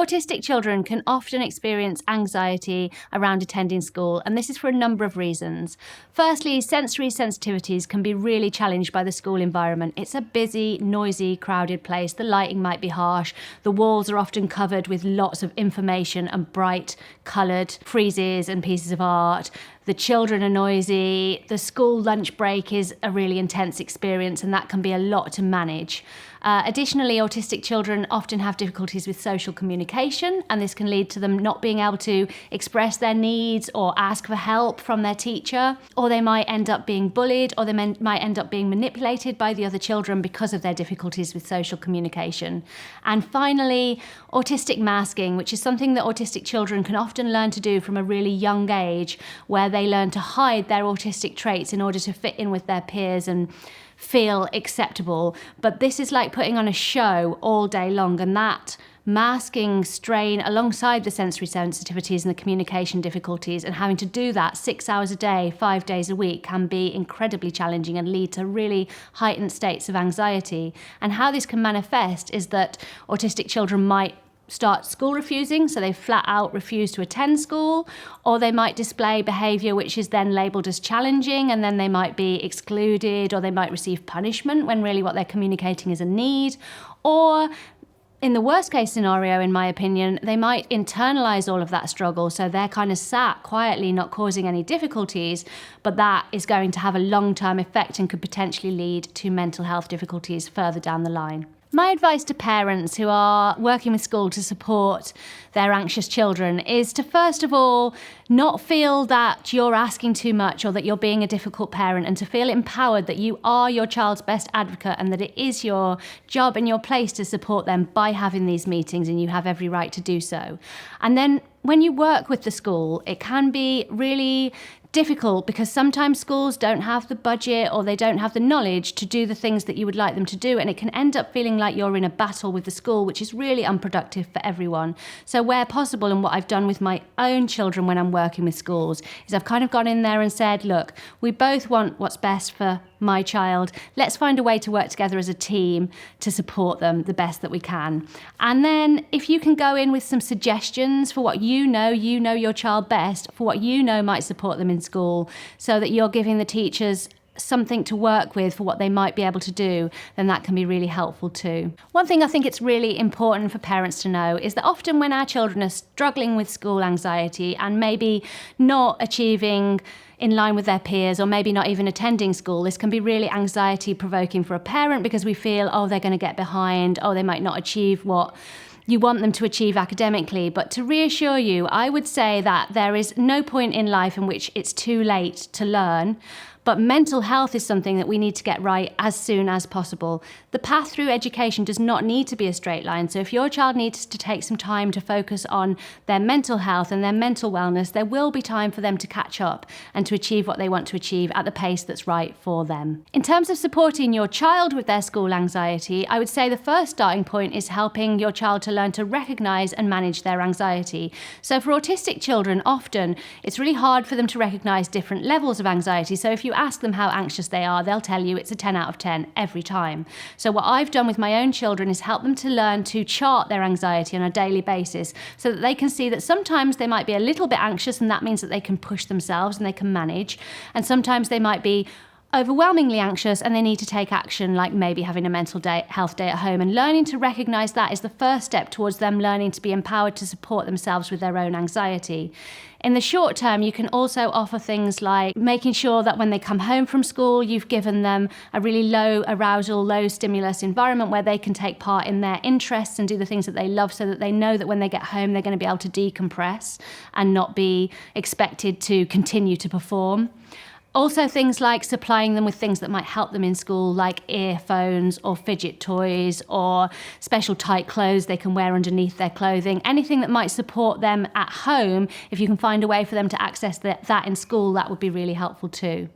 Autistic children can often experience anxiety around attending school, and this is for a number of reasons. Firstly, sensory sensitivities can be really challenged by the school environment. It's a busy, noisy, crowded place. The lighting might be harsh. The walls are often covered with lots of information and bright, coloured friezes and pieces of art. The children are noisy. The school lunch break is a really intense experience, and that can be a lot to manage. Additionally, autistic children often have difficulties with social communication, and this can lead to them not being able to express their needs or ask for help from their teacher, or they might end up being bullied, or they might end up being manipulated by the other children because of their difficulties with social communication. And finally, autistic masking, which is something that autistic children can often learn to do from a really young age, where they learn to hide their autistic traits in order to fit in with their peers and feel acceptable. But this is like putting on a show all day long, and that masking strain alongside the sensory sensitivities and the communication difficulties, and having to do that 6 hours a day, 5 days a week, can be incredibly challenging and lead to really heightened states of anxiety. And how this can manifest is that autistic children might start school refusing, so they flat out refuse to attend school, or they might display behaviour which is then labelled as challenging, and then they might be excluded, or they might receive punishment when really what they're communicating is a need. Or in the worst case scenario, in my opinion, they might internalise all of that struggle, so they're kind of sat quietly, not causing any difficulties, but that is going to have a long-term effect and could potentially lead to mental health difficulties further down the line. My advice to parents who are working with school to support their anxious children is to, first of all, not feel that you're asking too much or that you're being a difficult parent, and to feel empowered that you are your child's best advocate and that it is your job and your place to support them by having these meetings, and you have every right to do so. And then when you work with the school, it can be really difficult because sometimes schools don't have the budget or they don't have the knowledge to do the things that you would like them to do, and it can end up feeling like you're in a battle with the school, which is really unproductive for everyone. So where possible, and what I've done with my own children when I'm working with schools, is I've kind of gone in there and said, look, we both want what's best for my child. Let's find a way to work together as a team to support them the best that we can. And then if you can go in with some suggestions for what you know your child best, for what you know might support them in school, so that you're giving the teachers something to work with for what they might be able to do, then that can be really helpful too. One thing I think it's really important for parents to know is that often when our children are struggling with school anxiety and maybe not achieving in line with their peers, or maybe not even attending school, this can be really anxiety provoking for a parent, because we feel, oh, they're going to get behind, oh, they might not achieve what you want them to achieve academically. But to reassure you, I would say that there is no point in life in which it's too late to learn. But mental health is something that we need to get right as soon as possible. The path through education does not need to be a straight line. So if your child needs to take some time to focus on their mental health and their mental wellness, there will be time for them to catch up and to achieve what they want to achieve at the pace that's right for them. In terms of supporting your child with their school anxiety, I would say the first starting point is helping your child to learn to recognise and manage their anxiety. So for autistic children, often it's really hard for them to recognise different levels of anxiety. So if you ask them how anxious they are, they'll tell you it's a 10 out of 10 every time. So what I've done with my own children is help them to learn to chart their anxiety on a daily basis, so that they can see that sometimes they might be a little bit anxious, and that means that they can push themselves and they can manage. And sometimes they might be overwhelmingly anxious and they need to take action, like maybe having a mental health day at home. And learning to recognise that is the first step towards them learning to be empowered to support themselves with their own anxiety. In the short term, you can also offer things like making sure that when they come home from school, you've given them a really low arousal, low stimulus environment where they can take part in their interests and do the things that they love, so that they know that when they get home, they're going to be able to decompress and not be expected to continue to perform. Also things like supplying them with things that might help them in school, like earphones or fidget toys or special tight clothes they can wear underneath their clothing. Anything that might support them at home, if you can find a way for them to access that in school, that would be really helpful too.